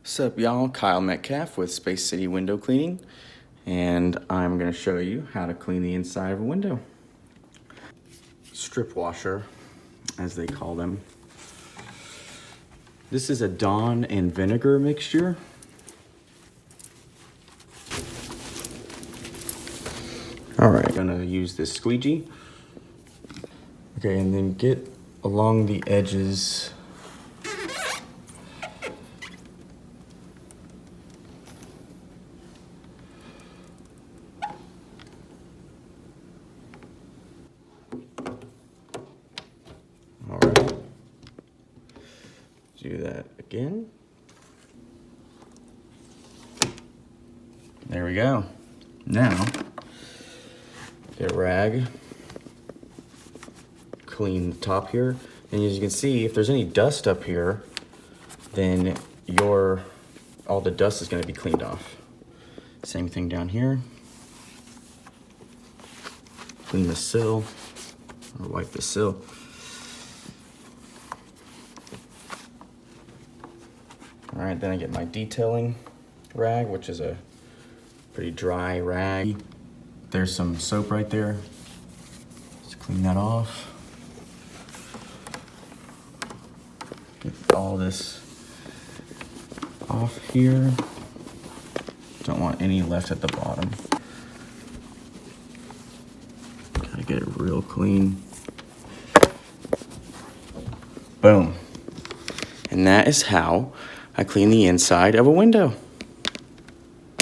What's up, y'all? Kyle Metcalf with Space City Window Cleaning, and I'm going to show you how to clean the inside of a window. Strip washer, as they call them. This is a Dawn and vinegar mixture. All right, I'm going to use this squeegee. Okay, and then get along the edges. All right, do that again. There we go. Now, get a rag, clean the top here. And as you can see, if there's any dust up here, then all the dust is gonna be cleaned off. Same thing down here. Clean the sill, or wipe the sill. All right, then I get my detailing rag, which is a pretty dry rag. There's some soap right there. Let's clean that off. Get all this off here. Don't want any left at the bottom. Gotta get it real clean. Boom. And that is how I clean the inside of a window.